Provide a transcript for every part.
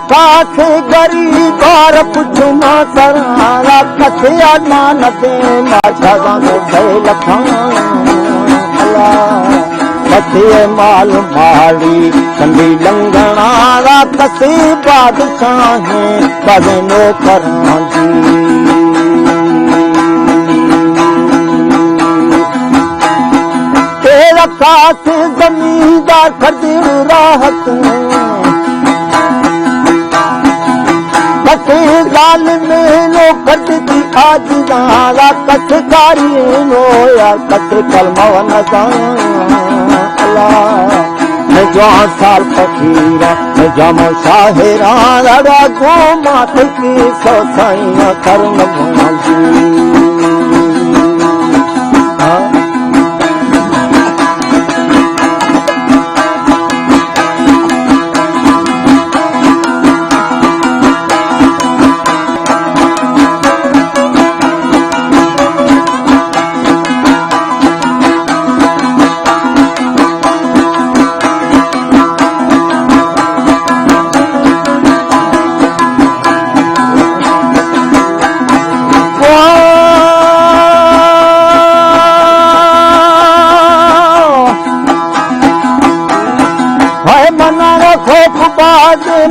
काश गरीब और पुछो ना सरारा कथिया मान दे माशा लखा कथिए माल माली कंदी लंघना कसी बादशाह बजनो करांदी तेरा काश जमींदार खजीर राहत गाल में लो कटती आज नारा कटकारी नो या कट कलमवन मैं जो साल फकीरा मैं जम शाहिरा लड़ा गो मात की सौ साइया करन भांजी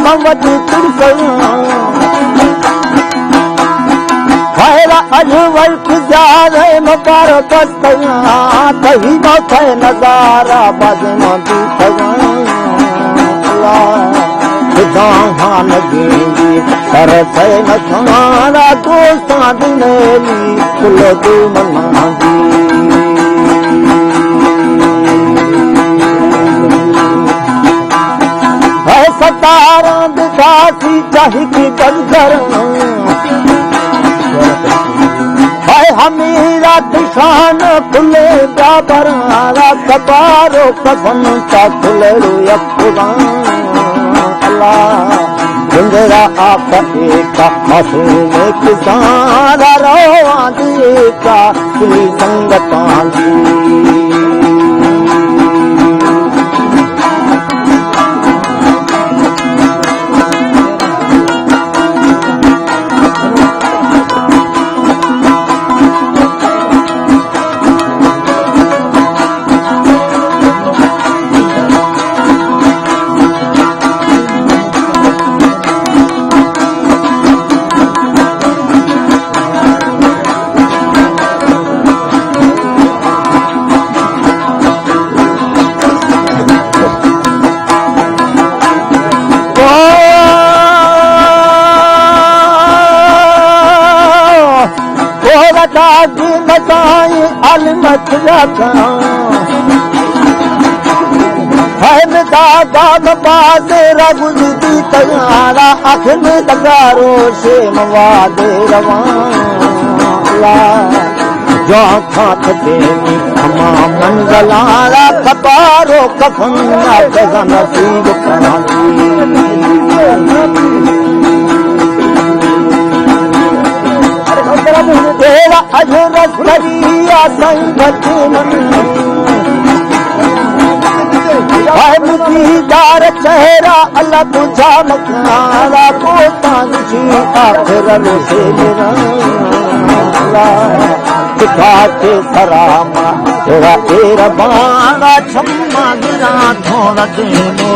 मवद खैरा अजवल जारे मुबारक तही खे नजारा बजना हान गेंदी कर से नखारा दोस्तां दिनेली कुल तू मनांदी सतारा दिखासी चाहिए बंदर है हमीरा दिशान खुले बाबरारा कबारो कफन का खुले अखुदा अल्लाह जिंदरा आप का मासूम किसान रवा दिए का सुनी संगतांदी अलमत बाज रगुजती तैयारा अख में तगारो से मवाद रवाला जो खात देनी हमा मंगलारा कपारो कफन नसीब तेरा अजरत करिया संगत दीदार चेहरा अल्लाह तुझा मकारा को तांची आखिर से दिखाते सरामा तेरा तेरा बाना छम्मा गिरा थोड़ा देनो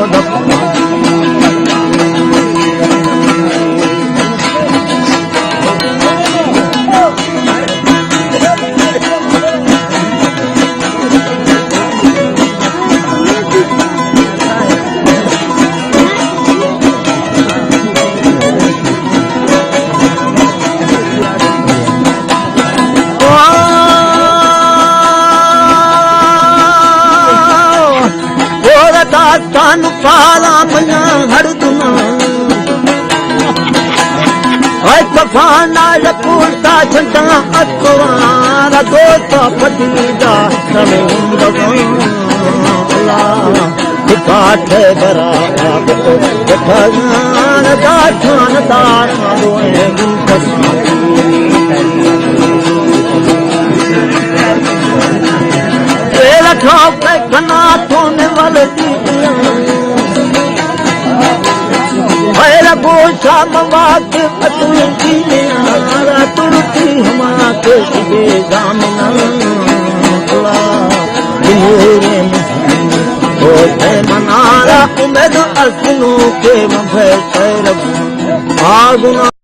दास्तान पाला मना हर दुना ऐ कफाना लपूता छंटा अतवारा दोता पटीदा समय उंदवाला दिखाते बरा ठगान दाठान दाठा दोए तेरा ठोक घना थोने वाले गोशा मवाद तुलसी नारा तुलसी हमारे जामना मनारा उमेद असनों के मफे आगुना